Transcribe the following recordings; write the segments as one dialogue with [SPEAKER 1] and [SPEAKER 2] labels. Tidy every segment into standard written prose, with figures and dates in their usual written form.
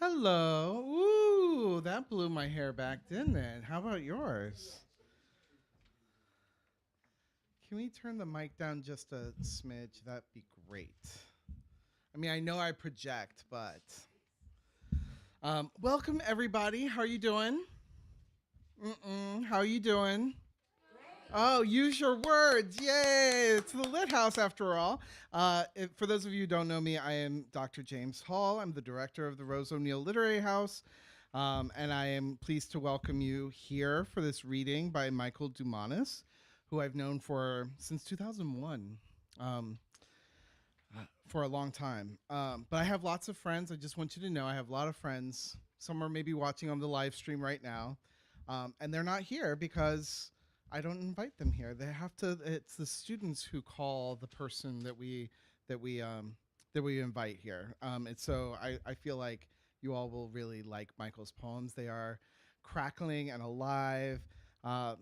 [SPEAKER 1] Hello. Ooh, that blew my hair back, didn't it? How about yours? Can we turn the mic down just a smidge? That'd be great. I mean, I know I project, but welcome everybody. How are you doing? How are you doing? Oh, use your words. Yay. It's the Lit House after all. For those of you who don't know me, I am Dr. James Hall. I'm the director of the Rose O'Neill Literary House. And I am pleased to welcome you here for this reading by Michael Dumanis, who I've known for since 2001, for a long time. But I have lots of friends. I just want you to know I have a lot of friends. Some are maybe watching on the live stream right now. And they're not here because I don't invite them here. They have to. It's the students who call the person that we invite here. And so I feel like you all will really like Michael's poems. They are crackling and alive. Who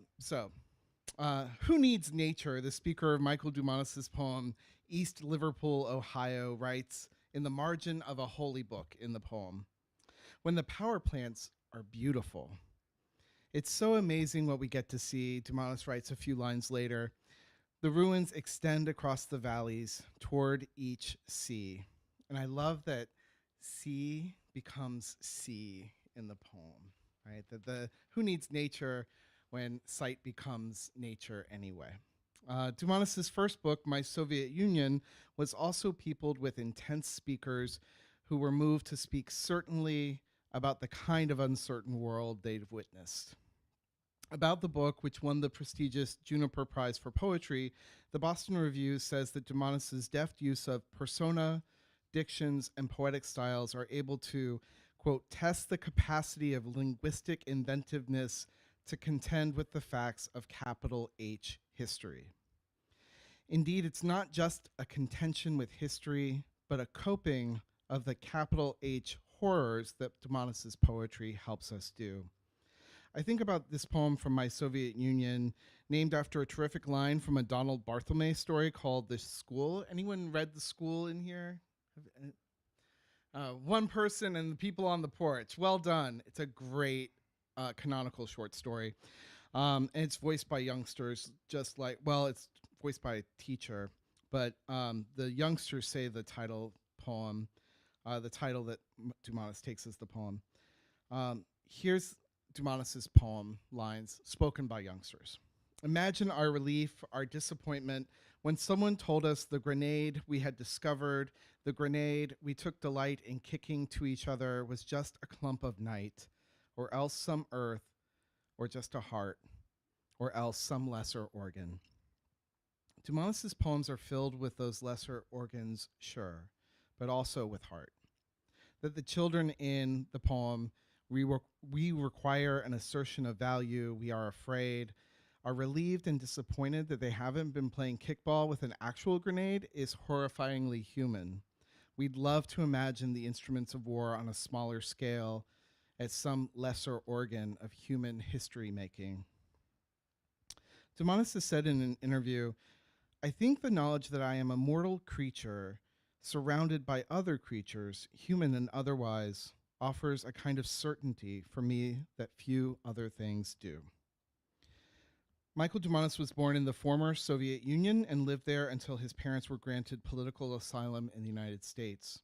[SPEAKER 1] Needs Nature? The speaker of Michael Dumanis' poem, East Liverpool, Ohio, writes in the margin of a holy book in the poem, when the power plants are beautiful. It's so amazing what we get to see, Dumanis writes a few lines later. The ruins extend across the valleys toward each sea. And I love that sea becomes sea in the poem, right? That the who needs nature when sight becomes nature anyway. Dumanis' first book, My Soviet Union, was also peopled with intense speakers who were moved to speak certainly about the kind of uncertain world they'd witnessed. About the book, which won the prestigious Juniper Prize for Poetry, the Boston Review says that Dumanis' deft use of persona, dictions, and poetic styles are able to, quote, test the capacity of linguistic inventiveness to contend with the facts of capital H history. Indeed, it's not just a contention with history, but a coping of the capital H horrors that Dumanis' poetry helps us do. I think about this poem from My Soviet Union, named after a terrific line from a Donald Barthelme story called The School. Anyone read The School in here? One person and the people on the porch. Well done. It's a great canonical short story. And it's voiced by youngsters, just like, well, it's voiced by a teacher, but the youngsters say the title poem, the title that Dumanis takes as the poem. Here's Dumanis' poem lines spoken by youngsters. Imagine our relief, our disappointment when someone told us the grenade we had discovered, the grenade we took delight in kicking to each other was just a clump of night, or else some earth, or just a heart, or else some lesser organ. Dumanis' poems are filled with those lesser organs, sure, but also with heart. That the children in the poem, we require an assertion of value, we are afraid, are relieved and disappointed that they haven't been playing kickball with an actual grenade is horrifyingly human. We'd love to imagine the instruments of war on a smaller scale as some lesser organ of human history making. Dumanis has said in an interview, I think the knowledge that I am a mortal creature surrounded by other creatures, human and otherwise, offers a kind of certainty for me that few other things do. Michael Dumanis was born in the former Soviet Union and lived there until his parents were granted political asylum in the United States.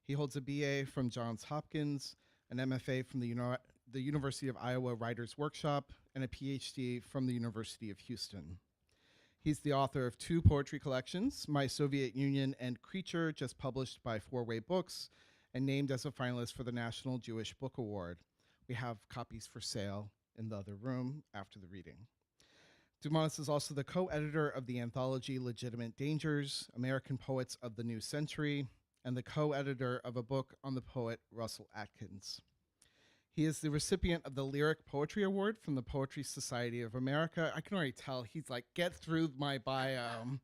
[SPEAKER 1] He holds a BA from Johns Hopkins, an MFA from the University of Iowa Writers Workshop, and a PhD from the University of Houston. He's the author of two poetry collections, My Soviet Union and Creature, just published by Four Way Books, and named as a finalist for the National Jewish Book Award. We have copies for sale in the other room after the reading. Dumanis is also the co-editor of the anthology Legitimate Dangers, American Poets of the New Century, and the co-editor of a book on the poet Russell Atkins. He is the recipient of the Lyric Poetry Award from the Poetry Society of America. I can already tell he's like, get through my bio.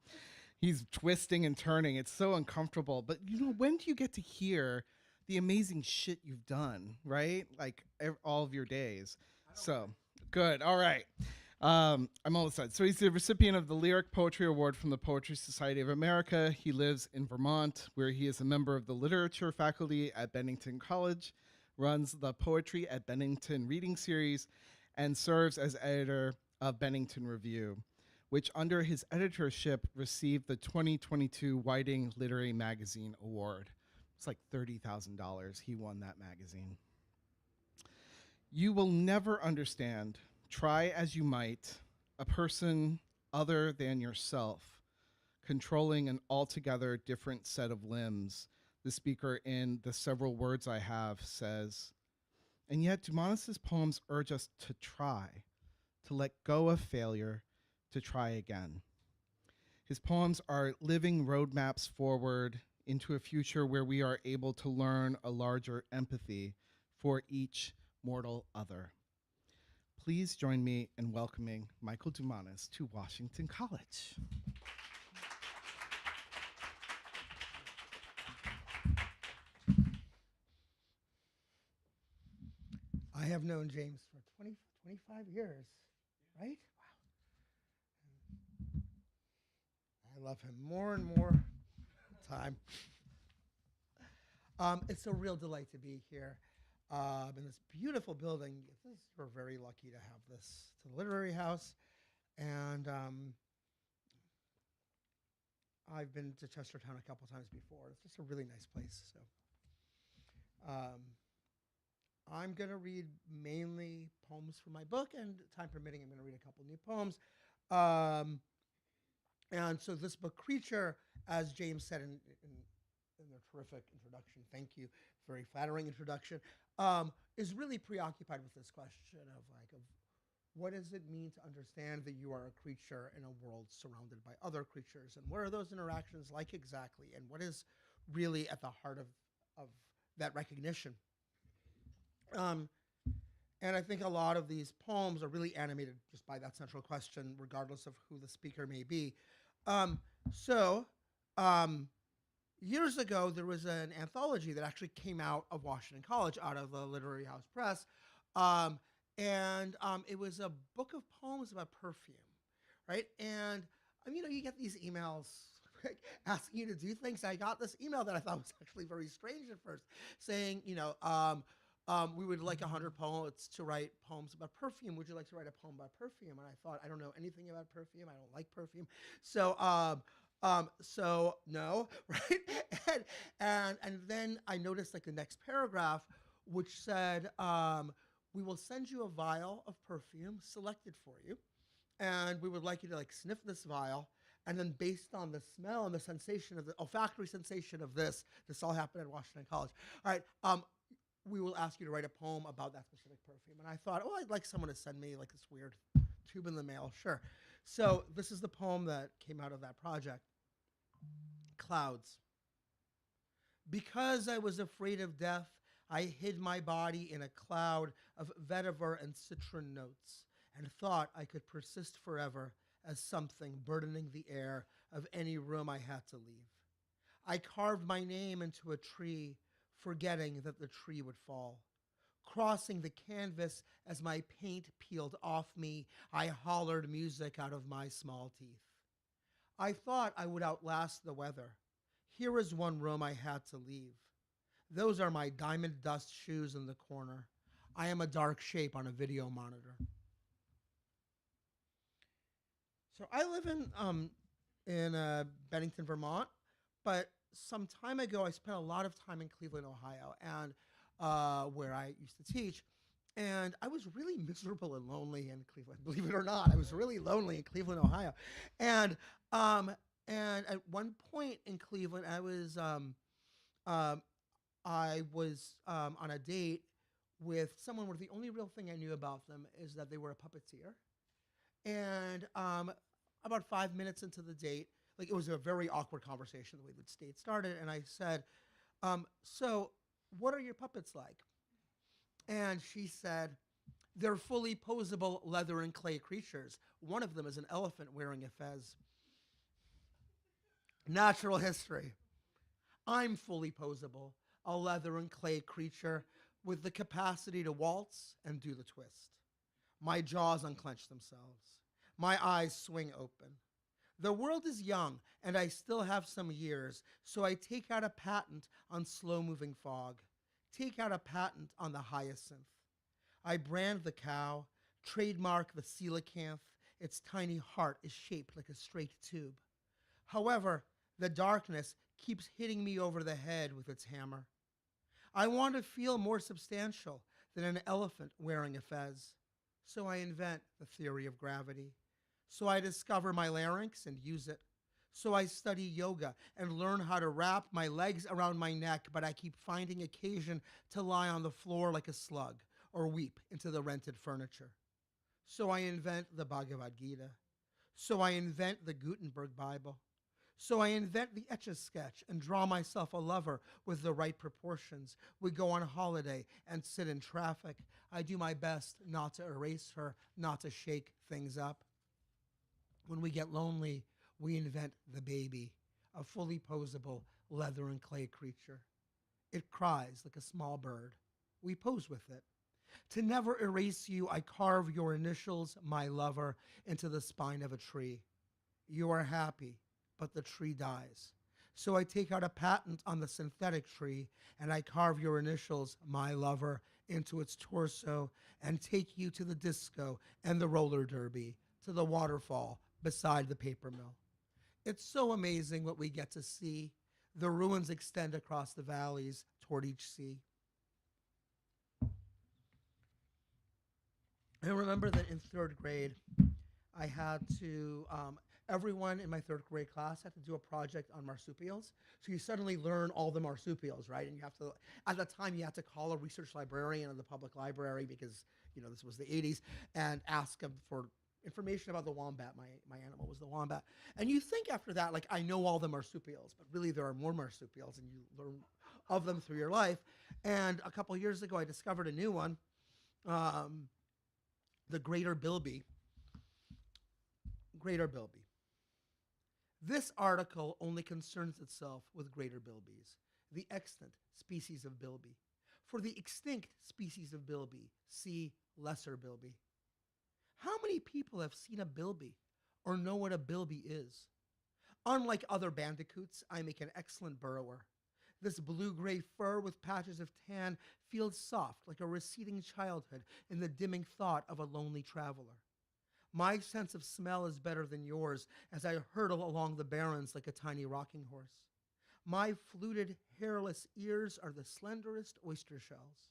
[SPEAKER 1] He's twisting and turning. It's so uncomfortable. But you know, when do you get to hear the amazing shit you've done, right? Like all of your days. So good. All right. I'm almost done. So he's the recipient of the Lyric Poetry Award from the Poetry Society of America. He lives in Vermont, where he is a member of the literature faculty at Bennington College, runs the Poetry at Bennington reading series, and serves as editor of Bennington Review, which under his editorship received the 2022 Whiting Literary Magazine Award. It's like $30,000. He won that magazine. You will never understand, try as you might, a person other than yourself controlling an altogether different set of limbs. The speaker in The Several Words I Have says, and yet Dumanis' poems urge us to try, to let go of failure, to try again. His poems are living roadmaps forward into a future where we are able to learn a larger empathy for each mortal other. Please join me in welcoming Michael Dumanis to Washington College.
[SPEAKER 2] I have known James for 25 years, right? Wow. I love him more and more time. It's a real delight to be here in this beautiful building. We're very lucky to have this to the Literary House. And I've been to Chestertown a couple times before. It's just a really nice place. So I'm going to read mainly poems from my book, and time permitting, I'm going to read a couple new poems. And so this book, Creature, as James said in their terrific introduction, thank you, very flattering introduction, is really preoccupied with this question of what does it mean to understand that you are a creature in a world surrounded by other creatures, and what are those interactions like exactly, and what is really at the heart of that recognition. And I think a lot of these poems are really animated just by that central question, regardless of who the speaker may be. Years ago, there was an anthology that actually came out of Washington College, out of the Literary House Press. It was a book of poems about perfume, right? And, you get these emails asking you to do things. I got this email that I thought was actually very strange at first, saying, we would like 100 poets to write poems about perfume. Would you like to write a poem about perfume? And I thought, I don't know anything about perfume. I don't like perfume. So no, right? And then I noticed the next paragraph, which said, we will send you a vial of perfume selected for you. And we would like you to sniff this vial. And then based on the smell and the sensation of the olfactory sensation of this all happened at Washington College. All right. We will ask you to write a poem about that specific perfume. And I thought, I'd like someone to send me this weird tube in the mail. Sure. So this is the poem that came out of that project. Clouds. Because I was afraid of death, I hid my body in a cloud of vetiver and citron notes and thought I could persist forever as something burdening the air of any room I had to leave. I carved my name into a tree, forgetting that the tree would fall. Crossing the canvas as my paint peeled off me, I hollered music out of my small teeth. I thought I would outlast the weather. Here is one room I had to leave. Those are my diamond dust shoes in the corner. I am a dark shape on a video monitor. So I live in Bennington, Vermont, but some time ago, I spent a lot of time in Cleveland, Ohio, and where I used to teach. And I was really miserable and lonely in Cleveland, believe it or not. I was really lonely in Cleveland, Ohio. And at one point in Cleveland, I was on a date with someone where the only real thing I knew about them is that they were a puppeteer. And about 5 minutes into the date, it was a very awkward conversation the way the date started, and I said, so what are your puppets like? And she said, they're fully posable leather and clay creatures. One of them is an elephant wearing a fez. Natural history. I'm fully posable, a leather and clay creature with the capacity to waltz and do the twist. My jaws unclench themselves. My eyes swing open. The world is young, and I still have some years, so I take out a patent on slow-moving fog. take out a patent on the hyacinth. I brand the cow, trademark the coelacanth. Its tiny heart is shaped like a straight tube. However, the darkness keeps hitting me over the head with its hammer. I want to feel more substantial than an elephant wearing a fez. So I invent the theory of gravity. So I discover my larynx and use it. So I study yoga and learn how to wrap my legs around my neck, but I keep finding occasion to lie on the floor like a slug or weep into the rented furniture. So I invent the Bhagavad Gita. So I invent the Gutenberg Bible. So I invent the Etch-a-Sketch and draw myself a lover with the right proportions. We go on holiday and sit in traffic. I do my best not to erase her, not to shake things up. When we get lonely, we invent the baby, a fully posable leather and clay creature. It cries like a small bird. We pose with it. To never erase you, I carve your initials, my lover, into the spine of a tree. You are happy, but the tree dies. So I take out a patent on the synthetic tree, and I carve your initials, my lover, into its torso, and take you to the disco and the roller derby, to the waterfall beside the paper mill. It's so amazing what we get to see. The ruins extend across the valleys toward each sea. I remember that in third grade, I had to, everyone in my third grade class had to do a project on marsupials. So you suddenly learn all the marsupials, right? And you have to, at the time, you had to call a research librarian of the public library because, this was the 80s, and ask them for information about the wombat. My animal was the wombat. And you think after that, like, I know all the marsupials, but really there are more marsupials, and you learn of them through your life. And a couple of years ago, I discovered a new one, the greater bilby. Greater bilby. This article only concerns itself with greater bilbies, the extant species of bilby. For the extinct species of bilby, see lesser bilby. How many people have seen a bilby or know what a bilby is? Unlike other bandicoots, I make an excellent burrower. This blue-gray fur with patches of tan feels soft like a receding childhood in the dimming thought of a lonely traveler. My sense of smell is better than yours as I hurtle along the barrens like a tiny rocking horse. My fluted, hairless ears are the slenderest oyster shells.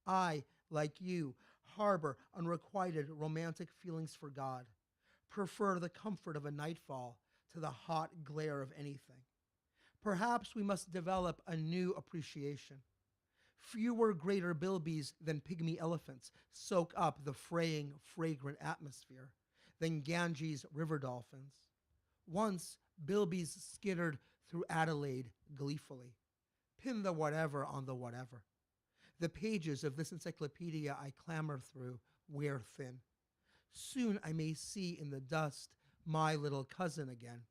[SPEAKER 2] I, like you, harbor unrequited romantic feelings for God, prefer the comfort of a nightfall to the hot glare of anything. Perhaps we must develop a new appreciation. Fewer greater bilbies than pygmy elephants soak up the fraying, fragrant atmosphere than Ganges river dolphins. Once, bilbies skittered through Adelaide gleefully. Pin the whatever on the whatever. The pages of this encyclopedia I clamber through wear thin. Soon I may see in the dust my little cousin again.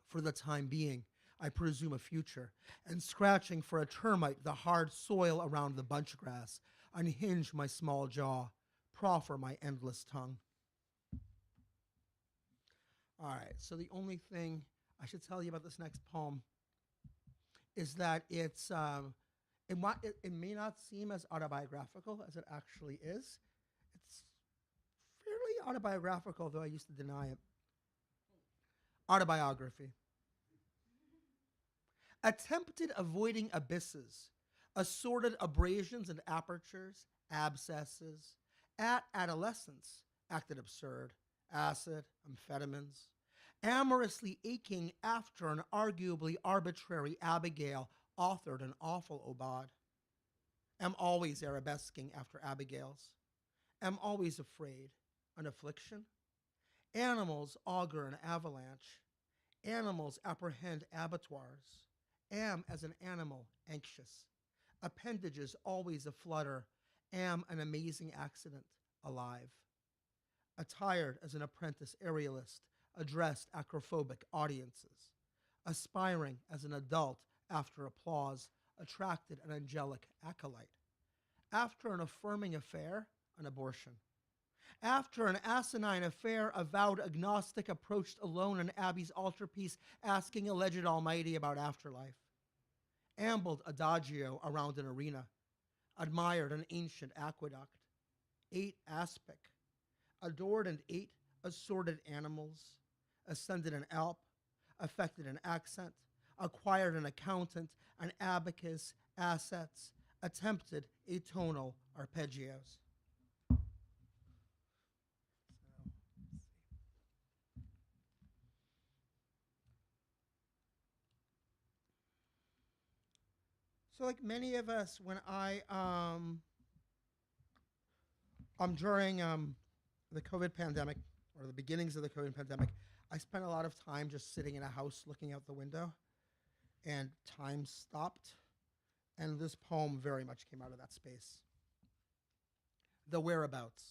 [SPEAKER 2] For the time being, I presume a future, and scratching for a termite the hard soil around the bunch grass, unhinge my small jaw, proffer my endless tongue. All right, so the only thing I should tell you about this next poem is that it may not seem as autobiographical as it actually is. It's fairly autobiographical, though I used to deny it. Autobiography. Attempted avoiding abysses, assorted abrasions and apertures, abscesses. At adolescence, acted absurd, acid, amphetamines. Amorously aching after an arguably arbitrary Abigail authored an awful Obad. Am always arabesquing after Abigails. Am always afraid, an affliction. Animals augur an avalanche. Animals apprehend abattoirs. Am as an animal anxious. Appendages always aflutter. Am an amazing accident, alive. Attired as an apprentice aerialist, addressed acrophobic audiences. Aspiring as an adult after applause, attracted an angelic acolyte. After an affirming affair, an abortion. After an asinine affair, a vowed agnostic approached alone an abbey's altarpiece, asking alleged almighty about afterlife. ambled adagio around an arena, admired an ancient aqueduct, ate aspic, adored and ate assorted animals, ascended an Alp, affected an accent, acquired an accountant, an abacus, assets, attempted atonal arpeggios. So, like many of us, when during the COVID pandemic or the beginnings of the COVID pandemic, I spent a lot of time just sitting in a house looking out the window, and time stopped. And this poem very much came out of that space. The whereabouts.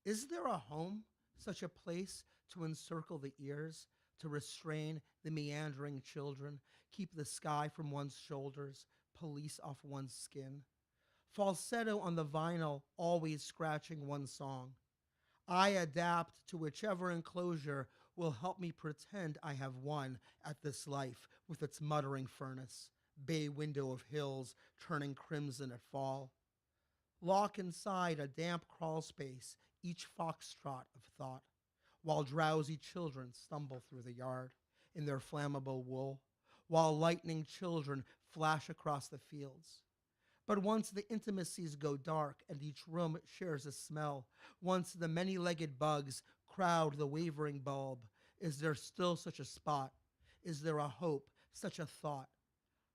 [SPEAKER 2] Is there a home, such a place to encircle the ears, to restrain the meandering children, keep the sky from one's shoulders, police off one's skin? Falsetto on the vinyl, always scratching one song. I adapt to whichever enclosure will help me pretend I have won at this life with its muttering furnace, bay window of hills turning crimson at fall. Lock inside a damp crawl space, each foxtrot of thought, while drowsy children stumble through the yard in their flammable wool, while lightning children flash across the fields. But once the intimacies go dark and each room shares a smell, once the many-legged bugs crowd the wavering bulb, is there still such a spot? Is there a hope, such a thought?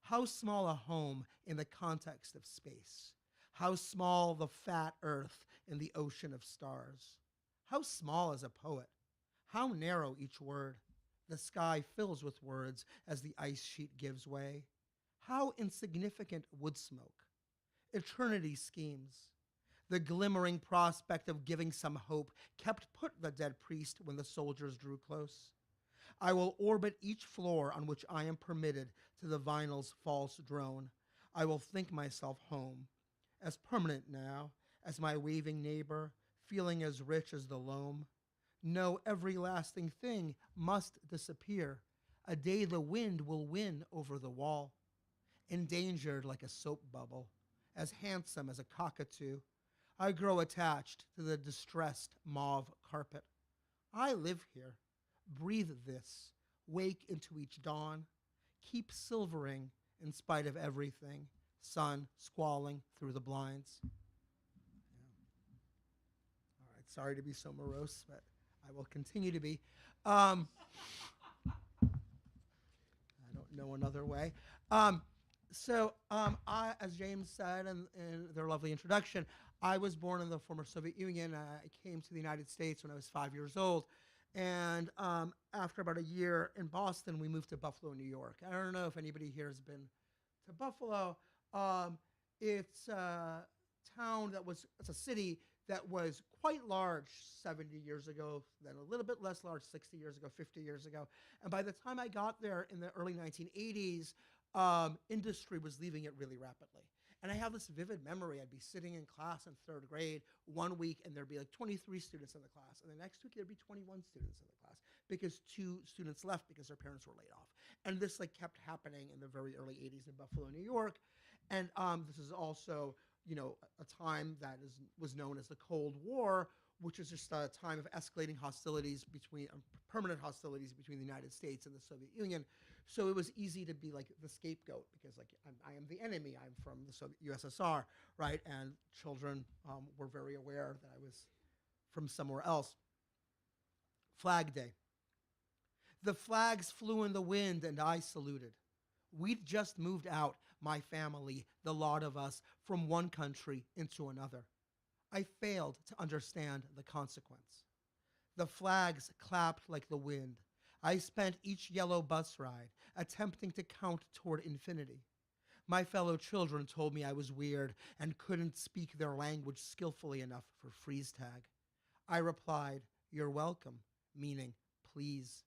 [SPEAKER 2] How small a home in the context of space? How small the fat earth in the ocean of stars? How small is a poet? How narrow each word? The sky fills with words as the ice sheet gives way. How insignificant wood smoke? Eternity schemes. The glimmering prospect of giving some hope kept put the dead priest when the soldiers drew close. I will orbit each floor on which I am permitted to the vinyl's false drone. I will think myself home, as permanent now as my waving neighbor, feeling as rich as the loam. No, every lasting thing must disappear. A day the wind will win over the wall. Endangered like a soap bubble, as handsome as a cockatoo, I grow attached to the distressed mauve carpet. I live here, breathe this, wake into each dawn, keep silvering in spite of everything, sun squalling through the blinds. Yeah. All right, sorry to be so morose, but I will continue to be. I don't know another way. I, as James said in their lovely introduction, I was born in the former Soviet Union. I came to the United States when I was 5 years old. And after about a year in Boston, we moved to Buffalo, New York. I don't know if anybody here has been to Buffalo. It's a town it's a city that was quite large 70 years ago, then a little bit less large 60 years ago, 50 years ago. And by the time I got there in the early 1980s, industry was leaving it really rapidly. And I have this vivid memory. I'd be sitting in class in third grade one week, and there'd be like 23 students in the class. And the next week, there'd be 21 students in the class because 2 students left because their parents were laid off. And this like kept happening in the very early 80s in Buffalo, New York. And this is also, a time that was known as the Cold War, which is just a time of escalating hostilities permanent hostilities between the United States and the Soviet Union. So it was easy to be like the scapegoat because like I am the enemy. I'm from the Soviet USSR, right? And children were very aware that I was from somewhere else. Flag Day. The flags flew in the wind and I saluted. We'd just moved out, my family, the lot of us, from one country into another. I failed to understand the consequence. The flags clapped like the wind. I spent each yellow bus ride attempting to count toward infinity. My fellow children told me I was weird and couldn't speak their language skillfully enough for freeze tag. I replied, "You're welcome," meaning please.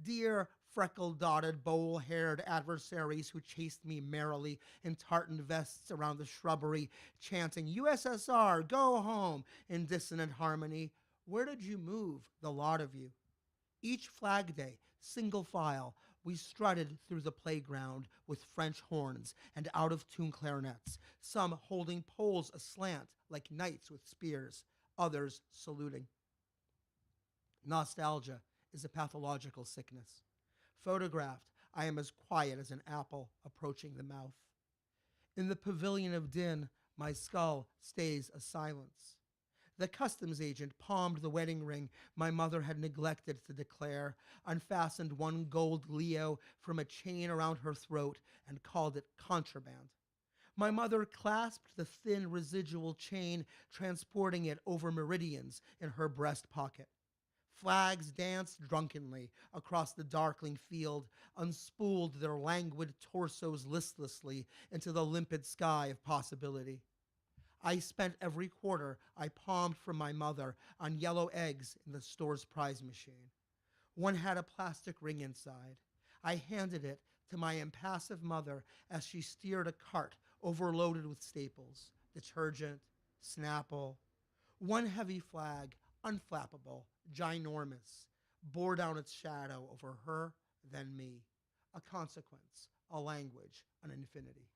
[SPEAKER 2] Dear freckle-dotted, bowl-haired adversaries who chased me merrily in tartan vests around the shrubbery, chanting, "USSR, go home," in dissonant harmony, where did you move, the lot of you? Each Flag Day, single file, We strutted through the playground with French horns and out-of-tune clarinets, some holding poles aslant like knights with spears, others saluting. Nostalgia is a pathological sickness. Photographed, I am as quiet as an apple approaching the mouth. In the pavilion of din, my skull stays a silence. The customs agent palmed the wedding ring my mother had neglected to declare, unfastened one gold Leo from a chain around her throat, and called it contraband. My mother clasped the thin residual chain, transporting it over meridians in her breast pocket. Flags danced drunkenly across the darkling field, unspooled their languid torsos listlessly into the limpid sky of possibility. I spent every quarter I palmed from my mother on yellow eggs in the store's prize machine. One had a plastic ring inside. I handed it to my impassive mother as she steered a cart overloaded with staples, detergent, Snapple. One heavy flag, unflappable, ginormous, bore down its shadow over her, then me. A consequence, a language, an infinity.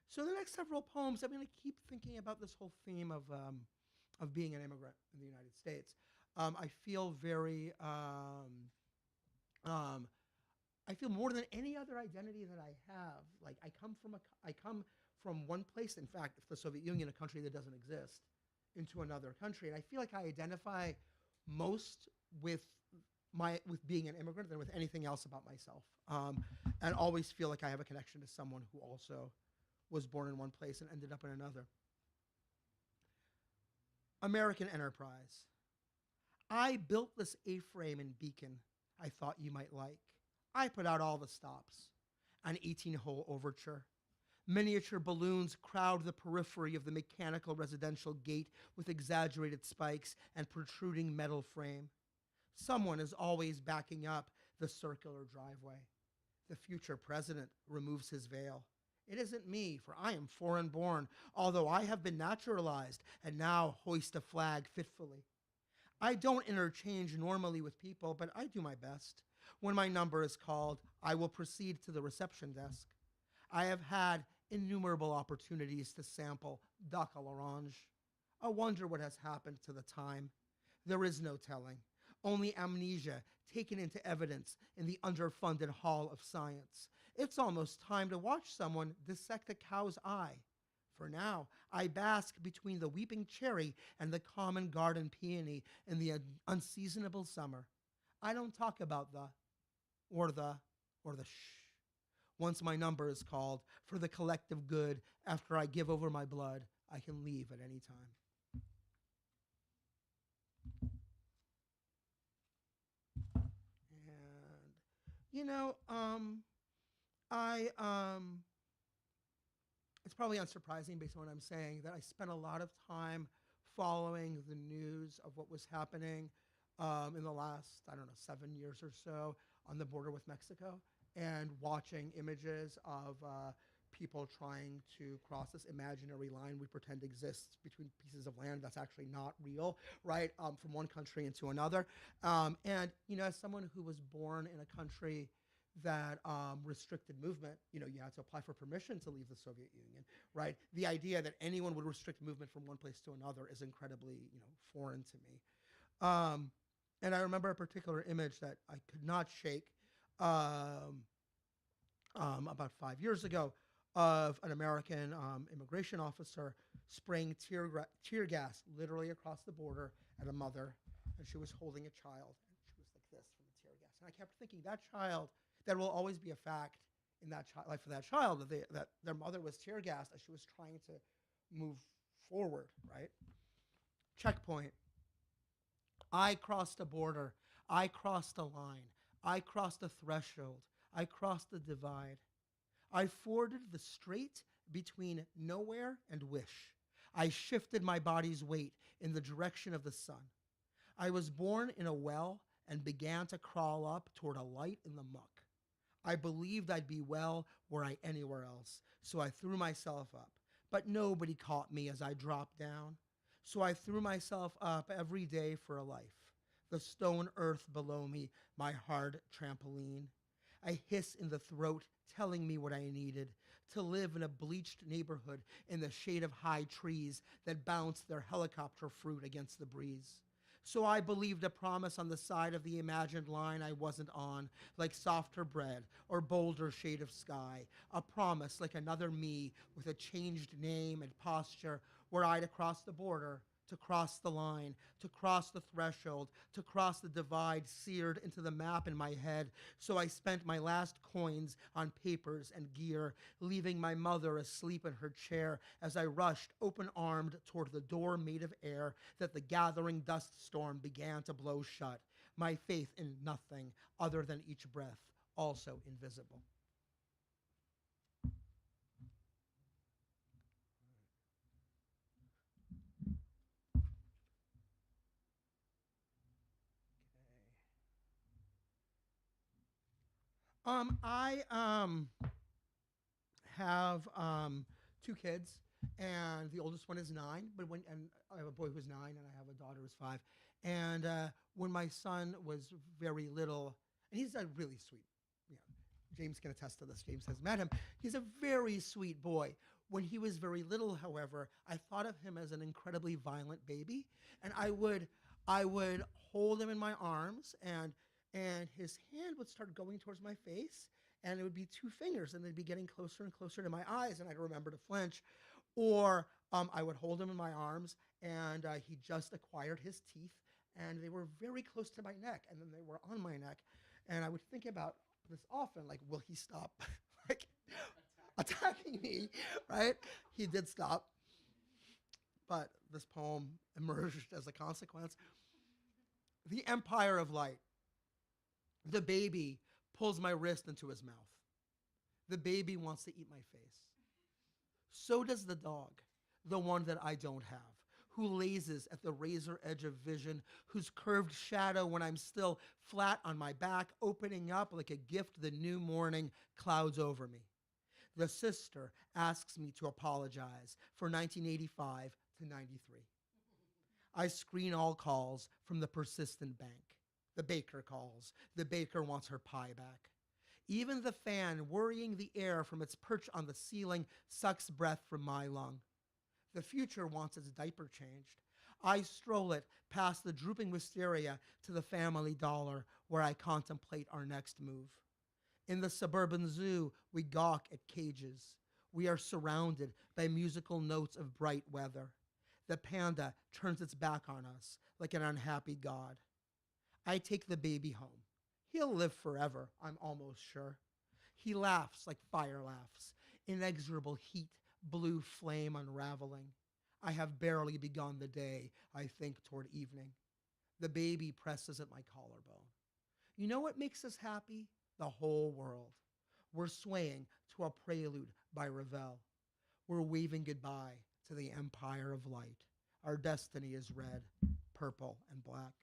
[SPEAKER 2] So the next several poems, I'm going to keep thinking about this whole theme of being an immigrant in the United States. I feel very, um, I feel more than any other identity that I have. Like I come from one place. In fact, if the Soviet Union, a country that doesn't exist, into another country, and I feel like I identify most with with being an immigrant than with anything else about myself, and always feel like I have a connection to someone who also was born in one place and ended up in another. American enterprise. I built this A-frame in Beacon I thought you might like. I put out all the stops. An 18-hole overture. Miniature balloons crowd the periphery of the mechanical residential gate with exaggerated spikes and protruding metal frame. Someone is always backing up the circular driveway. The future president removes his veil. It isn't me, for I am foreign born, although I have been naturalized and now hoist a flag fitfully. I don't interchange normally with people, but I do my best. When my number is called, I will proceed to the reception desk. I have had innumerable opportunities to sample Duc à l'orange. I wonder what has happened to the time. There is no telling, only amnesia taken into evidence in the underfunded Hall of Science. It's almost time to watch someone dissect a cow's eye. For now, I bask between the weeping cherry and the common garden peony in the unseasonable summer. I don't talk about or the shh. Once my number is called for the collective good, after I give over my blood, I can leave at any time. And, you know, I, it's probably unsurprising based on what I'm saying that I spent a lot of time following the news of what was happening in the last, I don't know, 7 years or so on the border with Mexico and watching images of people trying to cross this imaginary line we pretend exists between pieces of land that's actually not real, right, from one country into another. And, you know, as someone who was born in a country that restricted movement, you know, you had to apply for permission to leave the Soviet Union, right? The idea that anyone would restrict movement from one place to another is incredibly, you know, foreign to me. And I remember a particular image that I could not shake about 5 years ago of an American immigration officer spraying tear gas literally across the border at a mother, and she was holding a child, and she was like this from the tear gas. And I kept thinking, that child, that will always be a fact in that life for that child, that their mother was tear gassed as she was trying to move forward, right? Checkpoint. I crossed a border. I crossed a line. I crossed a threshold. I crossed the divide. I forded the strait between nowhere and wish. I shifted my body's weight in the direction of the sun. I was born in a well and began to crawl up toward a light in the muck. I believed I'd be well were I anywhere else, so I threw myself up. but nobody caught me as I dropped down. So I threw myself up every day for a life. The stone earth below me, my hard trampoline. I hiss in the throat, telling me what I needed to live in a bleached neighborhood in the shade of high trees that bounced their helicopter fruit against the breeze. So I believed a promise on the side of the imagined line I wasn't on, like softer bread or bolder shade of sky. A promise like another me with a changed name and posture, were I to cross the border, to cross the line, to cross the threshold, to cross the divide seared into the map in my head. So I spent my last coins on papers and gear, leaving my mother asleep in her chair as I rushed open-armed toward the door made of air that the gathering dust storm began to blow shut, my faith in nothing other than each breath, also invisible. I have two kids, and the oldest one is 9. And I have a boy who's 9, and I have a daughter who's 5. And when my son was very little, and he's a really sweet, you know, James can attest to this. James has met him. He's a very sweet boy. When he was very little, however, I thought of him as an incredibly violent baby, and I would hold him in my arms, and his hand would start going towards my face, and it would be 2 fingers, and they'd be getting closer and closer to my eyes, and I'd remember to flinch. Or I would hold him in my arms, and he just acquired his teeth, and they were very close to my neck, and then they were on my neck, and I would think about this often, like, will he stop, like, attacking me, right? He did stop, but this poem emerged as a consequence. The Empire of Light. The baby pulls my wrist into his mouth. The baby wants to eat my face. So does the dog, the one that I don't have, who lazes at the razor edge of vision, whose curved shadow when I'm still flat on my back, opening up like a gift the new morning clouds over me. The sister asks me to apologize for 1985 to 93. I screen all calls from the persistent bank. The baker calls. The baker wants her pie back. Even the fan, worrying the air from its perch on the ceiling, sucks breath from my lung. The future wants its diaper changed. I stroll it past the drooping wisteria to the Family Dollar, where I contemplate our next move. In the suburban zoo, we gawk at cages. We are surrounded by musical notes of bright weather. The panda turns its back on us like an unhappy god. I take the baby home. He'll live forever, I'm almost sure. He laughs like fire laughs, inexorable heat, blue flame unraveling. I have barely begun the day, I think toward evening. The baby presses at my collarbone. You know what makes us happy? The whole world. We're swaying to a prelude by Ravel. We're waving goodbye to the empire of light. Our destiny is red, purple, and black.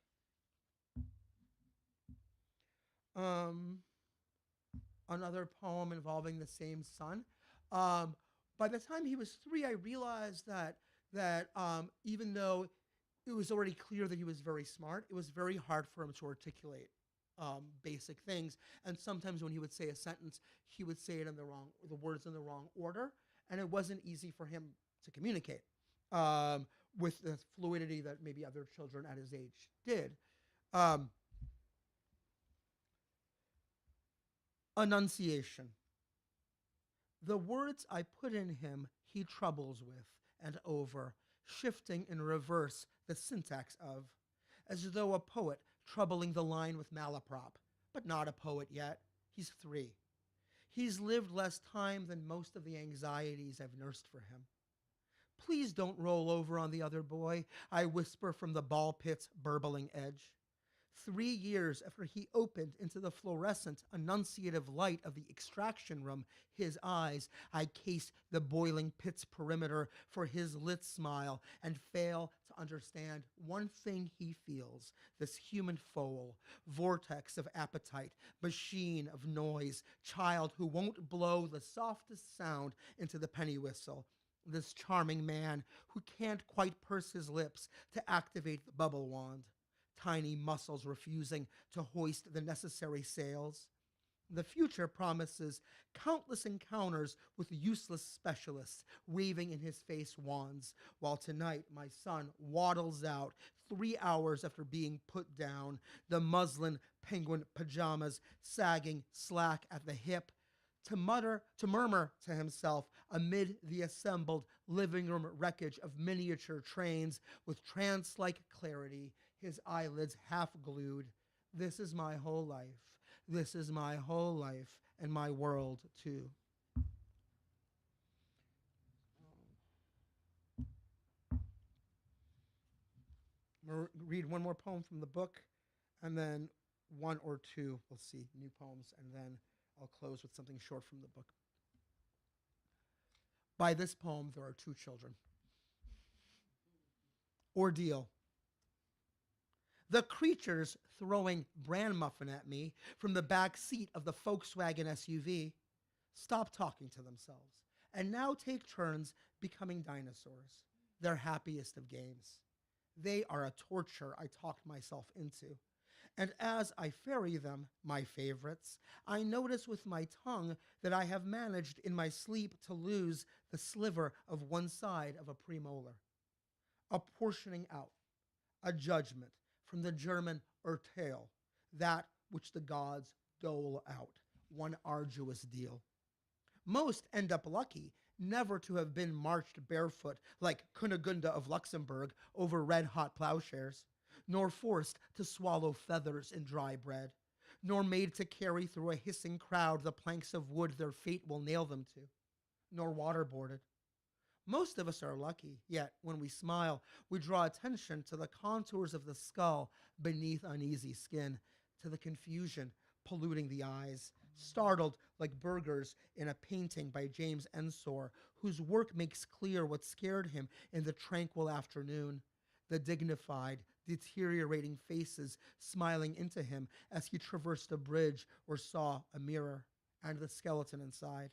[SPEAKER 2] Another poem involving the same son. By the time he was 3, I realized that even though it was already clear that he was very smart, it was very hard for him to articulate basic things. And sometimes when he would say a sentence, he would say it in the words in the wrong order, and it wasn't easy for him to communicate with the fluidity that maybe other children at his age did. Annunciation. The words I put in him he troubles with and over, shifting in reverse the syntax of, as though a poet troubling the line with malaprop, but not a poet yet. He's 3. He's lived less time than most of the anxieties I've nursed for him. Please don't roll over on the other boy, I whisper from the ball pit's burbling edge. 3 years after he opened into the fluorescent, enunciative light of the extraction room, his eyes, I case the boiling pit's perimeter for his lit smile and fail to understand one thing he feels, this human foal, vortex of appetite, machine of noise, child who won't blow the softest sound into the penny whistle. This charming man who can't quite purse his lips to activate the bubble wand, tiny muscles refusing to hoist the necessary sails. The future promises countless encounters with useless specialists waving in his face wands, while tonight my son waddles out 3 hours after being put down, the muslin penguin pajamas sagging slack at the hip, to murmur to himself amid the assembled living room wreckage of miniature trains with trance-like clarity, his eyelids half glued. This is my whole life. This is my whole life and my world too. I'll read one more poem from the book, and then one or two, we'll see, new poems, and then I'll close with something short from the book. By this poem, there are two children. Ordeal. The creatures throwing bran muffin at me from the back seat of the Volkswagen SUV stop talking to themselves and now take turns becoming dinosaurs, their happiest of games. They are a torture I talked myself into. And as I ferry them, my favorites, I notice with my tongue that I have managed in my sleep to lose the sliver of one side of a premolar. A portioning out, a judgment from the German Urteil, that which the gods dole out, one arduous deal. Most end up lucky never to have been marched barefoot like Cunegunda of Luxembourg over red-hot plowshares, nor forced to swallow feathers in dry bread, nor made to carry through a hissing crowd the planks of wood their fate will nail them to, nor waterboarded. Most of us are lucky, yet when we smile, we draw attention to the contours of the skull beneath uneasy skin, to the confusion polluting the eyes, startled like burghers in a painting by James Ensor, whose work makes clear what scared him in the tranquil afternoon, the dignified, deteriorating faces smiling into him as he traversed a bridge or saw a mirror and the skeleton inside.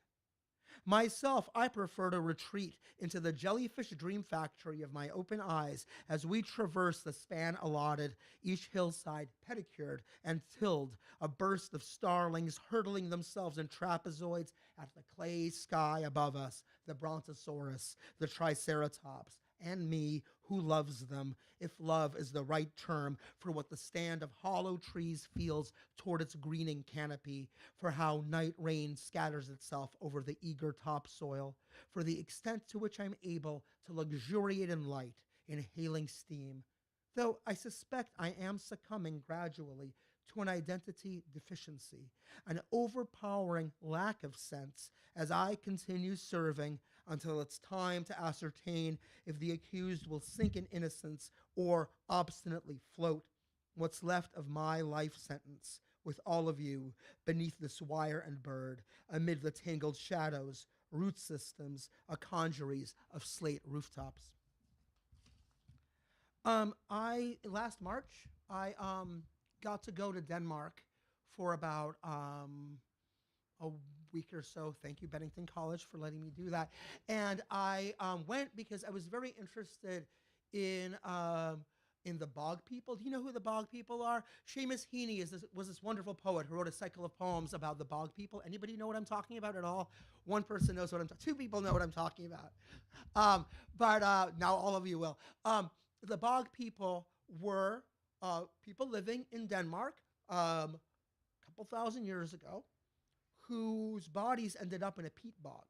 [SPEAKER 2] Myself, I prefer to retreat into the jellyfish dream factory of my open eyes as we traverse the span allotted, each hillside pedicured and tilled, a burst of starlings hurtling themselves in trapezoids at the clay sky above us, the brontosaurus, the triceratops, and me, who loves them, if love is the right term for what the stand of hollow trees feels toward its greening canopy, for how night rain scatters itself over the eager topsoil, for the extent to which I'm able to luxuriate in light, inhaling steam, though I suspect I am succumbing gradually to an identity deficiency, an overpowering lack of sense as I continue serving until it's time to ascertain if the accused will sink in innocence or obstinately float, what's left of my life sentence, with all of you beneath this wire and bird, amid the tangled shadows, root systems, a congeries of slate rooftops. Last March, I got to go to Denmark for about a week or so. Thank you, Bennington College, for letting me do that. And I went because I was very interested in the Bog People. Do you know who the Bog People are? Seamus Heaney was this wonderful poet who wrote a cycle of poems about the Bog People. Anybody know what I'm talking about at all? One person knows what I'm talking. Two people know what I'm talking about. But now all of you will. The Bog People were people living in Denmark a couple thousand years ago, whose bodies ended up in a peat bog.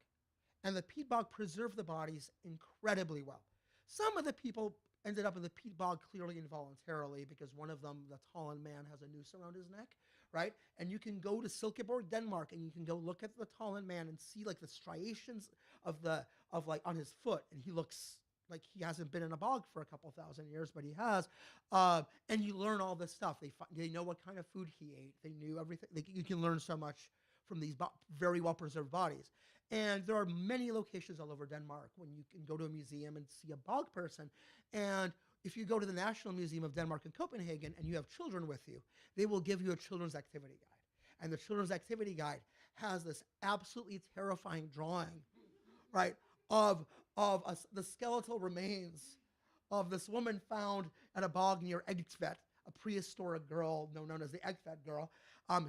[SPEAKER 2] And the peat bog preserved the bodies incredibly well. Some of the people ended up in the peat bog clearly involuntarily because one of them, the Tollen man, has a noose around his neck, right? And you can go to Silkeborg, Denmark, and you can go look at the Tollen man and see like the striations of like on his foot, and he looks like he hasn't been in a bog for a couple thousand years, but he has. And you learn all this stuff. They know what kind of food he ate. They knew everything. You can learn so much from these very well-preserved bodies. And there are many locations all over Denmark when you can go to a museum and see a bog person. And if you go to the National Museum of Denmark in Copenhagen and you have children with you, they will give you a children's activity guide. And the children's activity guide has this absolutely terrifying drawing, right, of of the skeletal remains of this woman found at a bog near Egtvet, a prehistoric girl known as the Egtvet girl.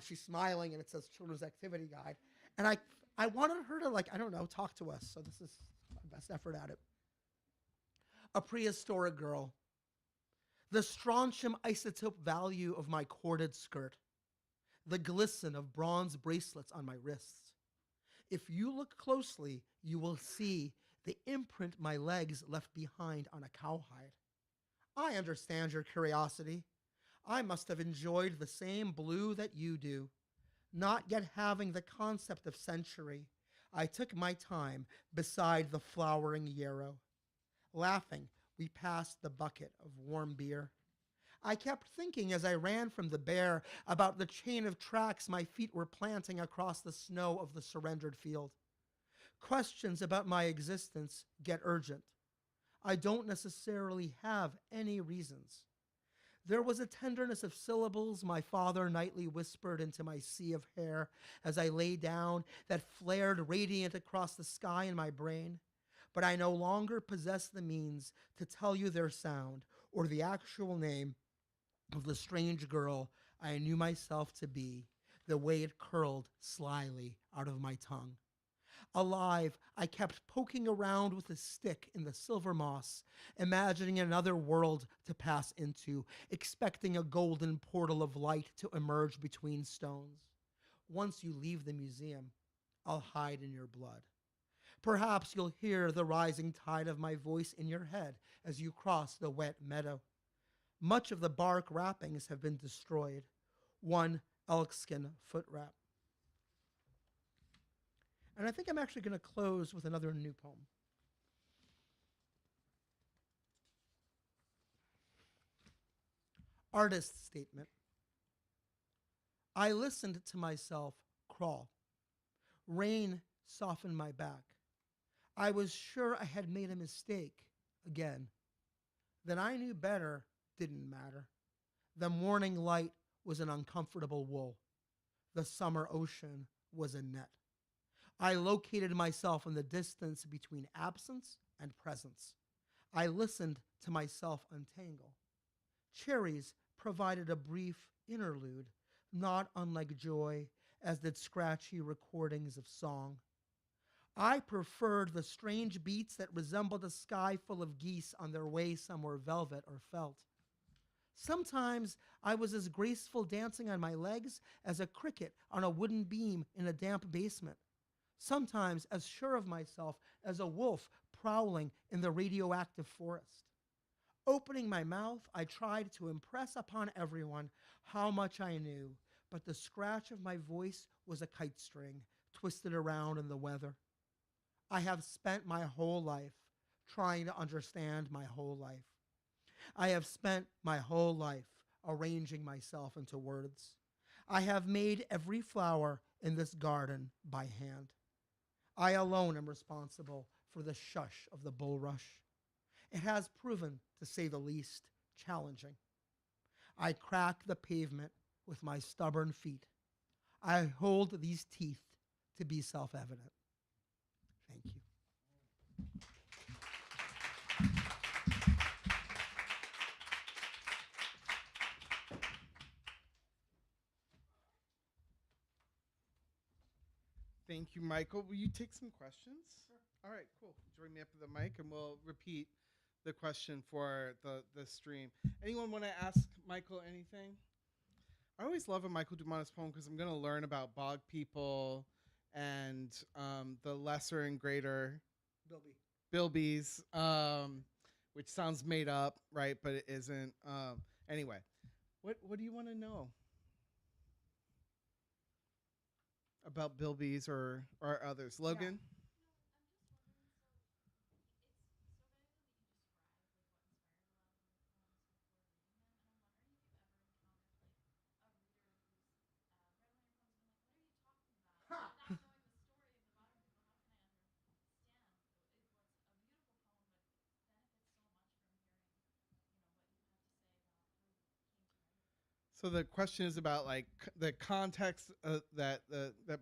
[SPEAKER 2] She's smiling, and it says Children's Activity Guide. And I wanted her to, like, I don't know, talk to us. So this is my best effort at it. A prehistoric girl. The strontium isotope value of my corded skirt. The glisten of bronze bracelets on my wrists. If you look closely, you will see the imprint my legs left behind on a cowhide. I understand your curiosity. I must have enjoyed the same blue that you do. Not yet having the concept of century, I took my time beside the flowering yarrow. Laughing, we passed the bucket of warm beer. I kept thinking as I ran from the bear about the chain of tracks my feet were planting across the snow of the surrendered field. Questions about my existence get urgent. I don't necessarily have any reasons. There was a tenderness of syllables my father nightly whispered into my sea of hair as I lay down that flared radiant across the sky in my brain, but I no longer possess the means to tell you their sound or the actual name of the strange girl I knew myself to be, the way it curled slyly out of my tongue. Alive, I kept poking around with a stick in the silver moss, imagining another world to pass into, expecting a golden portal of light to emerge between stones. Once you leave the museum, I'll hide in your blood. Perhaps you'll hear the rising tide of my voice in your head as you cross the wet meadow. Much of the bark wrappings have been destroyed. One elkskin foot wrap. And I think I'm actually going to close with another new poem. Artist statement. I listened to myself crawl. Rain softened my back. I was sure I had made a mistake again. Then I knew better didn't matter. The morning light was an uncomfortable wool. The summer ocean was a net. I located myself in the distance between absence and presence. I listened to myself untangle. Cherries provided a brief interlude, not unlike joy, as did scratchy recordings of song. I preferred the strange beats that resembled a sky full of geese on their way somewhere velvet or felt. Sometimes I was as graceful dancing on my legs as a cricket on a wooden beam in a damp basement. Sometimes as sure of myself as a wolf prowling in the radioactive forest. Opening my mouth, I tried to impress upon everyone how much I knew, but the scratch of my voice was a kite string twisted around in the weather. I have spent my whole life trying to understand my whole life. I have spent my whole life arranging myself into words. I have made every flower in this garden by hand. I alone am responsible for the shush of the bulrush. It has proven, to say the least, challenging. I crack the pavement with my stubborn feet. I hold these teeth to be self-evident. Thank you.
[SPEAKER 1] Thank you, Michael. Will you take some questions? Sure. All right, cool. Join me up at the mic, and we'll repeat the question for the stream. Anyone want to ask Michael anything? I always love a Michael Dumanis poem because I'm going to learn about bog people and the lesser and greater bilbies, which sounds made up, right? But it isn't. Anyway, what do you want to know about bilbies or others? Logan? Yeah. So the question is about like the context that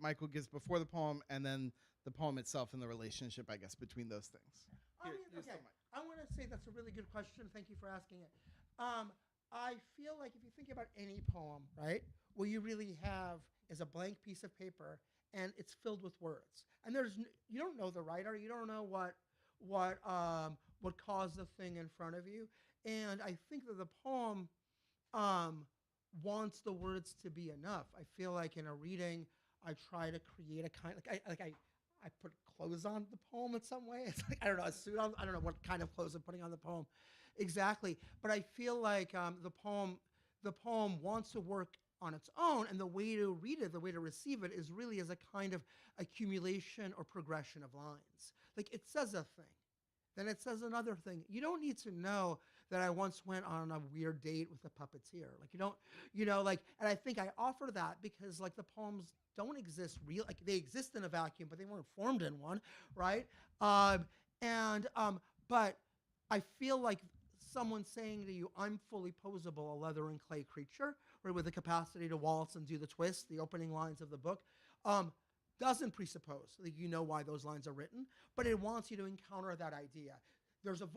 [SPEAKER 1] Michael gives before the poem, and then the poem itself and the relationship, I guess, between those things.
[SPEAKER 2] I
[SPEAKER 1] Here,
[SPEAKER 2] mean,
[SPEAKER 1] use the
[SPEAKER 2] okay.
[SPEAKER 1] mic.
[SPEAKER 2] I want to say that's a really good question. Thank you for asking it. I feel like if you think about any poem, right, what you really have is a blank piece of paper and it's filled with words. And you don't know the writer, you don't know what caused the thing in front of you. And I think that the poem um, wants the words to be enough. I feel like in a reading, I try to create a kind I put clothes on the poem in some way. It's like I don't know a suit on. I don't know what kind of clothes I'm putting on the poem, exactly. But I feel like the poem wants to work on its own, and the way to read it, the way to receive it, is really as a kind of accumulation or progression of lines. Like it says a thing, then it says another thing. You don't need to know that I once went on a weird date with a puppeteer. Like you don't, like, and I think I offer that because like the poems don't exist real, like they exist in a vacuum, but they weren't formed in one, right? Um, but I feel like someone saying to you, "I'm fully posable, a leather and clay creature," right, with the capacity to waltz and do the twist, the opening lines of the book. Um, doesn't presuppose that you know why those lines are written, but it wants you to encounter that idea.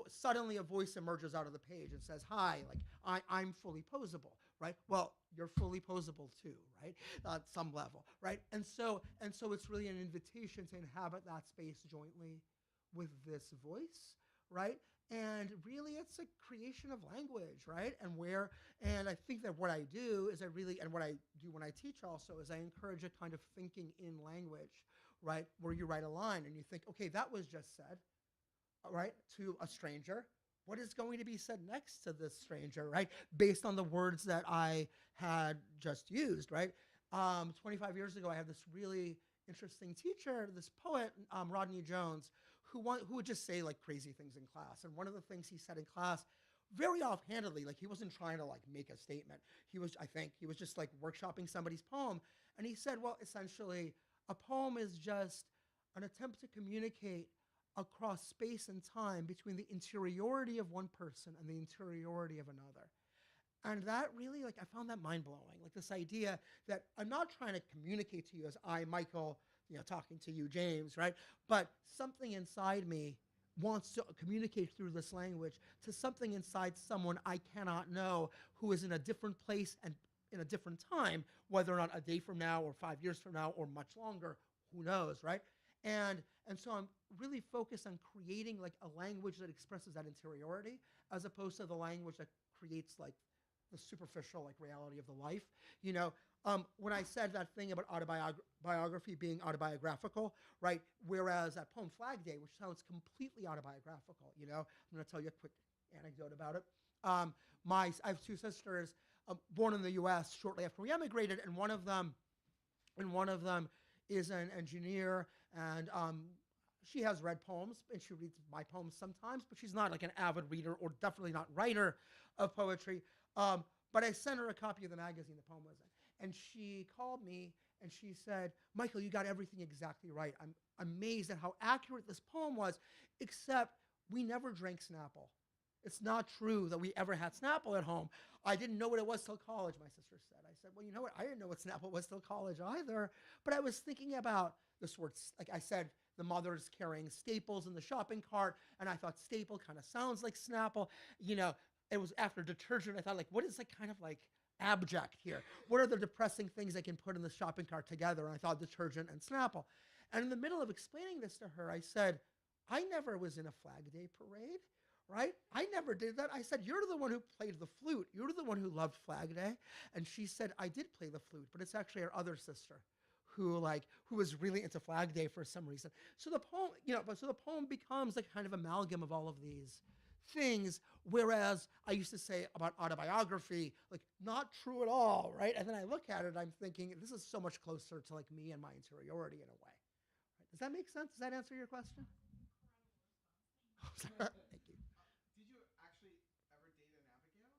[SPEAKER 2] Suddenly a voice emerges out of the page and says, "Hi, like I'm fully posable, right? Well, you're fully posable too, right? At some level, right? And so it's really an invitation to inhabit that space jointly with this voice, right? And really, it's a creation of language, right? And I think that what I do is and what I do when I teach also is I encourage a kind of thinking in language, right? Where you write a line and you think, okay, that was just said, right, to a stranger. What is going to be said next to this stranger, right? Based on the words that I had just used, right? 25 years ago, I had this really interesting teacher, this poet, Rodney Jones, who would just say like crazy things in class. And one of the things he said in class, very offhandedly, like he wasn't trying to like make a statement. I think, he was just like workshopping somebody's poem. And he said, well, essentially, a poem is just an attempt to communicate across space and time between the interiority of one person and the interiority of another. And that really, like, I found that mind blowing. Like this idea that I'm not trying to communicate to you as I, Michael, talking to you, James, right? But something inside me wants to communicate through this language to something inside someone I cannot know who is in a different place and in a different time, whether or not a day from now or 5 years from now or much longer, who knows, right? And and so I'm really focused on creating like a language that expresses that interiority as opposed to the language that creates like the superficial like reality of the life. When I said that thing about autobiography being autobiographical, right? Whereas that poem Flag Day, which sounds completely autobiographical, I'm going to tell you a quick anecdote about it. I have two sisters born in the U.S. shortly after we emigrated, and one of them is an engineer, and she has read poems, and she reads my poems sometimes, but she's not like an avid reader or definitely not writer of poetry. But I sent her a copy of the magazine the poem was in, and she called me and she said, "Michael, you got everything exactly right. I'm amazed at how accurate this poem was, except we never drank Snapple. It's not true that we ever had Snapple at home. I didn't know what it was till college," my sister said. I said, "Well, you know what? I didn't know what Snapple was till college either." But I was thinking about this word, like I said, the mother's carrying staples in the shopping cart, and I thought staple kind of sounds like Snapple. It was after detergent. I thought, like, what is like kind of like abject here? What are the depressing things I can put in the shopping cart together? And I thought detergent and Snapple. And in the middle of explaining this to her, I said, "I never was in a Flag Day parade, right? I never did that." I said, "You're the one who played the flute. You're the one who loved Flag Day." And she said, "I did play the flute, but it's actually our other sister who was really into Flag Day for some reason." So the poem becomes like kind of amalgam of all of these things. Whereas I used to say about autobiography, like not true at all, right? And then I look at it, I'm thinking this is so much closer to like me and my interiority in a way. Right? Does that make sense? Does that answer your question? Thank you.
[SPEAKER 1] Did you actually ever date an Abigail?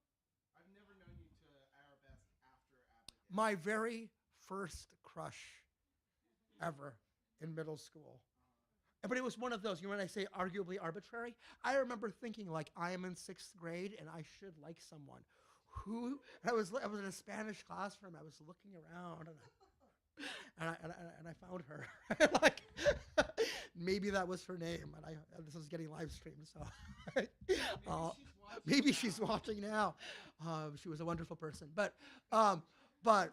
[SPEAKER 1] I've never known you to arabesque after Abigail.
[SPEAKER 2] My very first crush ever in middle school. But it was one of those, when I say arguably arbitrary, I remember thinking like I am in 6th grade and I should like someone. I was in a Spanish classroom. I was looking around and and I found her. Like, maybe that was her name, and this is getting live streamed, so uh, maybe she's watching now. She was a wonderful person, um, but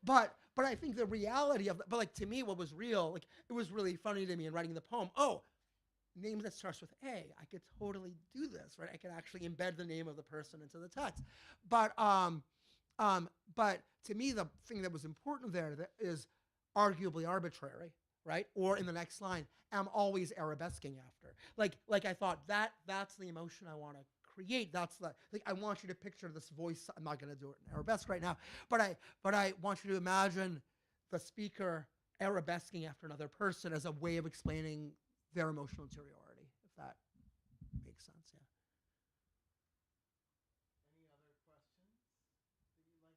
[SPEAKER 2] but I think the reality of, but like to me, what was real, like it was really funny to me in writing the poem. Oh, name that starts with A. I could totally do this, right? I could actually embed the name of the person into the text. But but to me, the thing that was important there that is arguably arbitrary, right? Or in the next line, am always arabesquing after. Like I thought that's the emotion I want to create. That's the like I want you to picture this voice. I'm not going to do it in arabesque right now, but I want you to imagine the speaker arabesquing after another person as a way of explaining their emotional interiority, if that makes sense. Yeah.
[SPEAKER 1] Any other questions that you'd like to ask?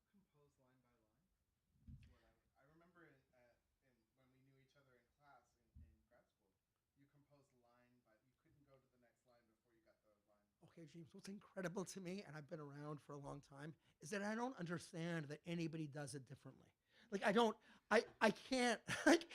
[SPEAKER 1] Do you still compose line by line? That's what I remember when we knew each other in class in grad school. You composed line, but you couldn't go to the next line before you got the line.
[SPEAKER 2] Okay, James, what's incredible to me, and I've been around for a long time, is that I don't understand that anybody does it differently. Like I don't, I can't, like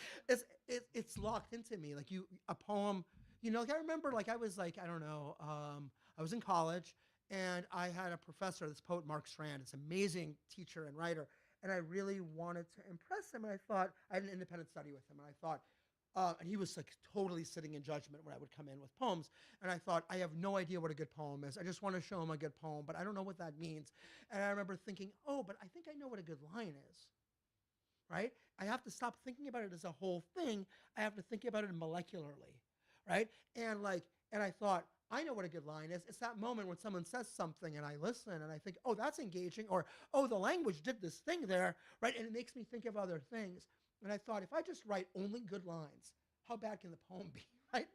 [SPEAKER 2] it's locked into me. Like a poem, like I remember like I was like, I don't know, I was in college and I had a professor, this poet Mark Strand, this amazing teacher and writer, and I really wanted to impress him. And I thought, I had an independent study with him, and I thought, and he was like totally sitting in judgment when I would come in with poems. And I thought, I have no idea what a good poem is. I just want to show him a good poem, but I don't know what that means. And I remember thinking, oh, but I think I know what a good line is, right? I have to stop thinking about it as a whole thing. I have to think about it molecularly, right? And I thought, I know what a good line is. It's that moment when someone says something and I listen and I think, oh, that's engaging, or oh, the language did this thing there, right? And it makes me think of other things. And I thought, if I just write only good lines, how bad can the poem be, right?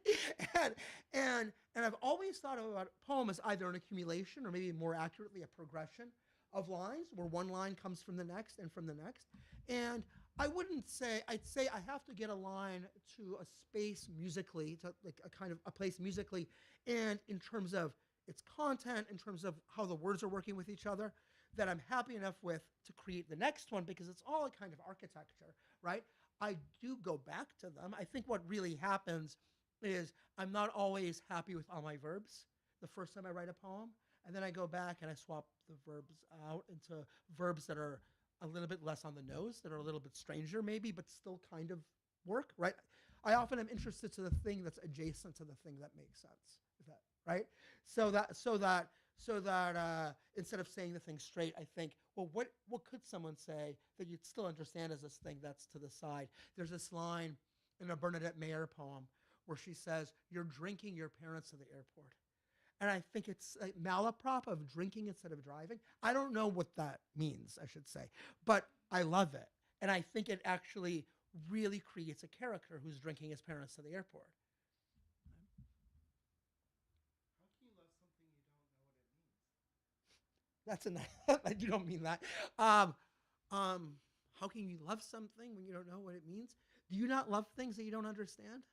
[SPEAKER 2] And and I've always thought about a poem as either an accumulation or maybe more accurately a progression of lines where one line comes from the next and from the next. And I'd say I have to get a line to a space musically, to like a kind of a place musically, and in terms of its content, in terms of how the words are working with each other, that I'm happy enough with to create the next one because it's all a kind of architecture, right? I do go back to them. I think what really happens is I'm not always happy with all my verbs the first time I write a poem. And then I go back and I swap the verbs out into verbs that are a little bit less on the nose, that are a little bit stranger maybe, but still kind of work, right? I often am interested to the thing that's adjacent to the thing that makes sense. Is that right? So that instead of saying the thing straight, I think, well, what could someone say that you'd still understand as this thing that's to the side? There's this line in a Bernadette Mayer poem where she says, "You're drinking your parents to the airport." And I think it's a malaprop of drinking instead of driving. I don't know what that means, I should say, but I love it. And I think it actually really creates a character who's drinking his parents to the airport.
[SPEAKER 1] How can you love something you don't know what it means?
[SPEAKER 2] That's a you don't mean that. Um, how can you love something when you don't know what it means? Do you not love things that you don't understand?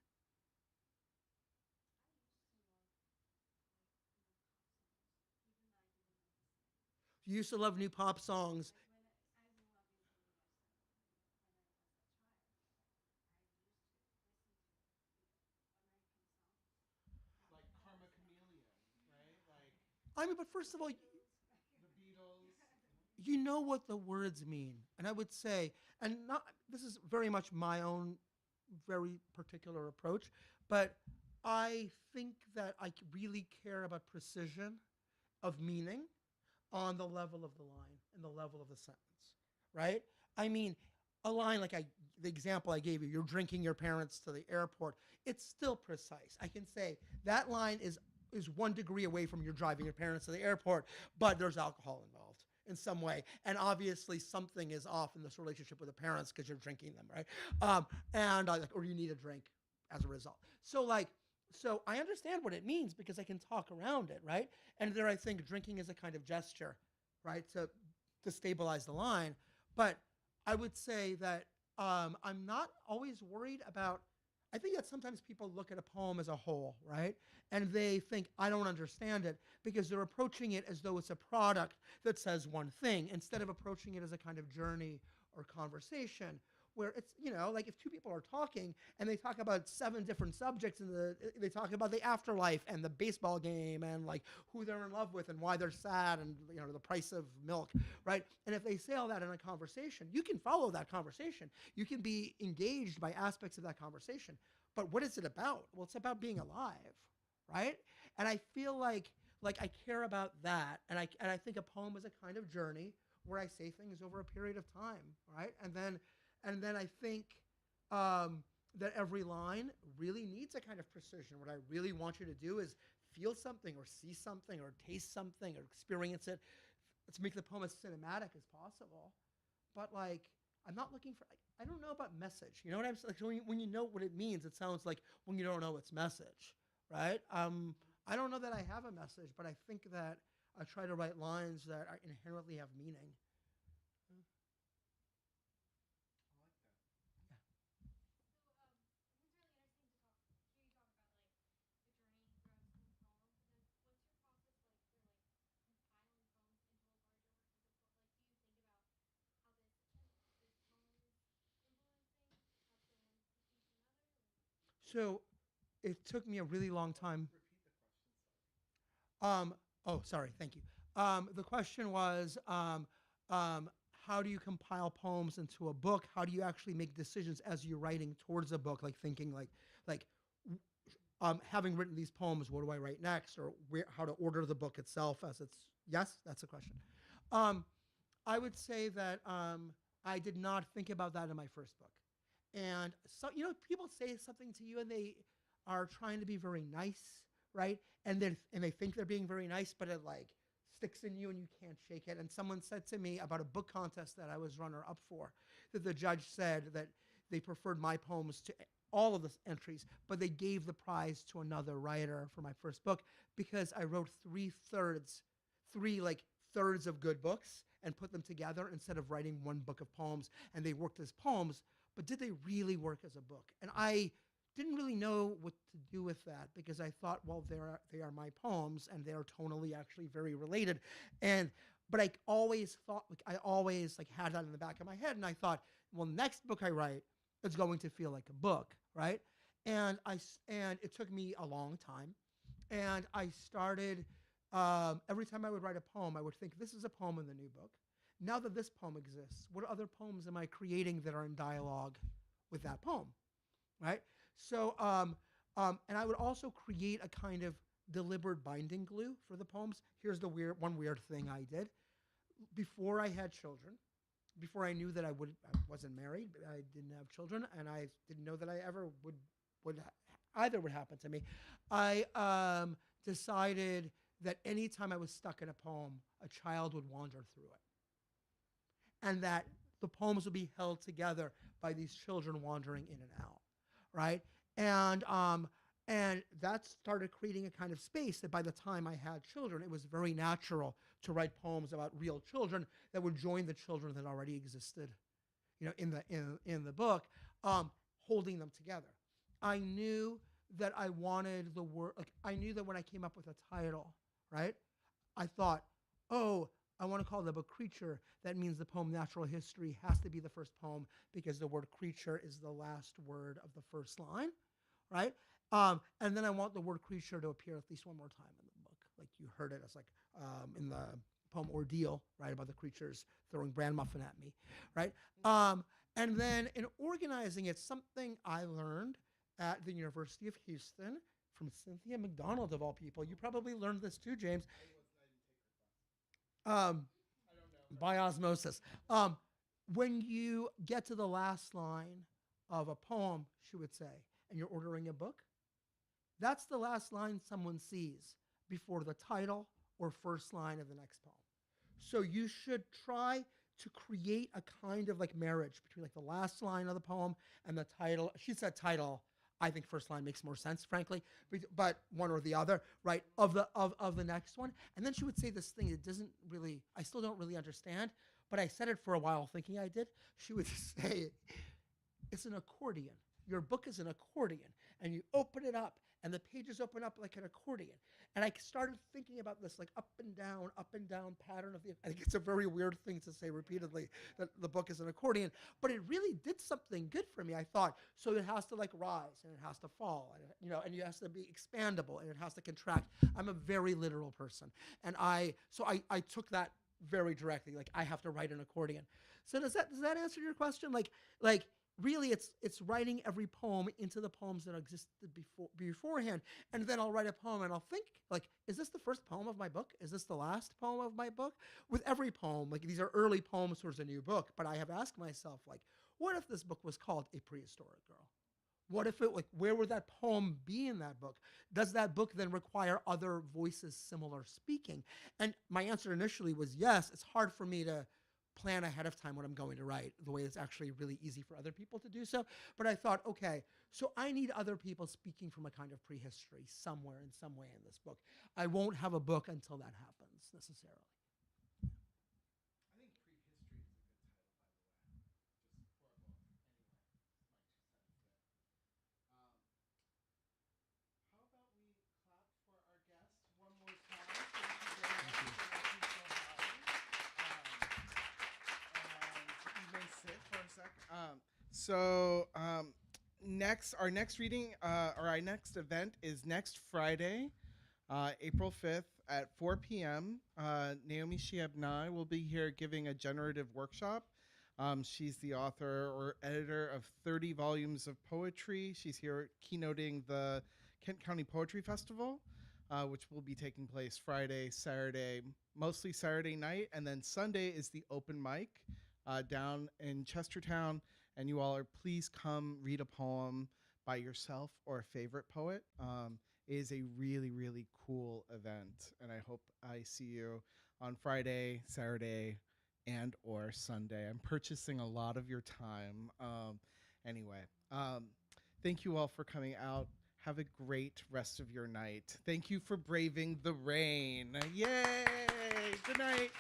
[SPEAKER 2] You used to love new pop songs.
[SPEAKER 1] Like Karma Chameleon, right? Like
[SPEAKER 2] I mean, but first of all,
[SPEAKER 1] the Beatles.
[SPEAKER 2] you know what the words mean. And I would say, and not this is very much my own very particular approach, but I think that I really care about precision of meaning on the level of the line and the level of the sentence, right? I mean, a line like the example I gave you, you're drinking your parents to the airport, it's still precise. I can say that line is 1 degree away from you're driving your parents to the airport, but there's alcohol involved in some way, and obviously something is off in this relationship with the parents because you're drinking them, right? Or you need a drink as a result. So I understand what it means because I can talk around it, right? And there I think drinking is a kind of gesture, right, to stabilize the line. But I would say that I'm not always worried about. I think that sometimes people look at a poem as a whole, right? And they think, I don't understand it because they're approaching it as though it's a product that says one thing instead of approaching it as a kind of journey or conversation where it's, like if two people are talking and they talk about 7 different subjects and they talk about the afterlife and the baseball game and like who they're in love with and why they're sad and, the price of milk, right? And if they say all that in a conversation, you can follow that conversation. You can be engaged by aspects of that conversation. But what is it about? Well, it's about being alive, right? And I feel like I care about that, and I think a poem is a kind of journey where I say things over a period of time, right? And then I think that every line really needs a kind of precision. What I really want you to do is feel something or see something or taste something or experience it to make the poem as cinematic as possible. But like, I'm not looking for, I don't know about message. You know what I'm saying? Like, when you know what it means, it sounds like when you don't know its message, right? I don't know that I have a message, but I think that I try to write lines that inherently have meaning. So it took me a really long time. Oh, sorry. Thank you. The question was, how do you compile poems into a book? How do you actually make decisions as you're writing towards a book? Like thinking like, having written these poems, what do I write next? Or how to order the book itself as it's, yes, that's a question. I would say that I did not think about that in my first book. And so, people say something to you and they are trying to be very nice, right? And they think they're being very nice, but it like sticks in you and you can't shake it. And someone said to me about a book contest that I was runner up for, that the judge said that they preferred my poems to all of the entries, but they gave the prize to another writer for my first book because I wrote three thirds of good books and put them together instead of writing one book of poems. And they worked as poems, but did they really work as a book? And I didn't really know what to do with that because I thought, well, they are my poems and they are tonally actually very related. But I always thought, I always had that in the back of my head, and I thought, well, next book I write, it's going to feel like a book, right? And it took me a long time, and I started. Every time I would write a poem, I would think, this is a poem in the new book. Now that this poem exists, what other poems am I creating that are in dialogue with that poem, right? So, and I would also create a kind of deliberate binding glue for the poems. Here's the one weird thing I did. Before I had children, before I knew that I wasn't married, I didn't have children, and I didn't know that I ever would either would happen to me. I decided that anytime I was stuck in a poem, a child would wander through it, and that the poems would be held together by these children wandering in and out, right? And that started creating a kind of space that by the time I had children, it was very natural to write poems about real children that would join the children that already existed, in the book, holding them together. I knew that I wanted the word. I knew that when I came up with a title, right, I thought, oh, I want to call the book Creature. That means the poem Natural History has to be the first poem because the word creature is the last word of the first line, right? And then I want the word creature to appear at least one more time in the book. Like you heard it as in the poem Ordeal, right, about the creatures throwing bran muffin at me, right? And then in organizing it, something I learned at the University of Houston from Cynthia McDonald, of all people. You probably learned this too, James. By osmosis. When you get to the last line of a poem, she would say, and you're ordering a book, that's the last line someone sees before the title or first line of the next poem. So you should try to create a kind of marriage between the last line of the poem and the title. She said title. I think first line makes more sense, frankly, but one or the other, right, of the next one. And then she would say this thing that doesn't really, I still don't really understand, but I said it for a while thinking I did. She would say, it's an accordion. your book is an accordion, and you open it up, and the pages open up like an accordion. And I started thinking about this like up and down pattern of the. I think it's a very weird thing to say repeatedly that the book is an accordion, but it really did something good for me. I thought so it has to like rise and it has to fall, and and it has to be expandable and it has to contract. I'm a very literal person, and I took that very directly. Like I have to write an accordion. So does that answer your question? Like really it's writing every poem into the poems that existed beforehand, and then I'll write a poem and I'll think like, is this the first poem of my book? Is this the last poem of my book? With every poem, like these are early poems towards a new book, but I have asked myself like, what if this book was called A Prehistoric Girl? What if it like where would that poem be in that book? Does that book then require other voices similar speaking? And my answer initially was yes. It's hard for me to plan ahead of time what I'm going to write, the way it's actually really easy for other people to do so. But I thought, okay, so I need other people speaking from a kind of prehistory somewhere in some way in this book. I won't have a book until that happens necessarily.
[SPEAKER 1] I think prehistory is a good title, by the way, just for a book. Anyway, my 2 cents. How about we clap for our guest one more time? Thank you very much for working so hard. And you may sit for a sec. Next, our next reading, or our next event is next Friday, April 5th at 4 p.m. Naomi Shiabnai will be here giving a generative workshop. She's the author or editor of 30 volumes of poetry. She's here keynoting the Kent County Poetry Festival, which will be taking place Friday, Saturday, mostly Saturday night, and then Sunday is the open mic down in Chestertown. And you all are please come read a poem by yourself or a favorite poet. It is a really, really cool event, and I hope I see you on Friday, Saturday, and or Sunday. I'm purchasing a lot of your time. Anyway, thank you all for coming out. Have a great rest of your night. Thank you for braving the rain. Yay! Good night.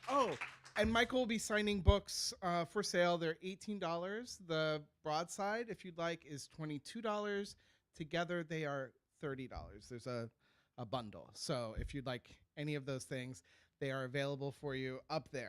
[SPEAKER 1] Oh, and Michael will be signing books for sale. They're $18. The broadside, if you'd like, is $22. Together, they are $30. There's a bundle. So if you'd like any of those things, they are available for you up there.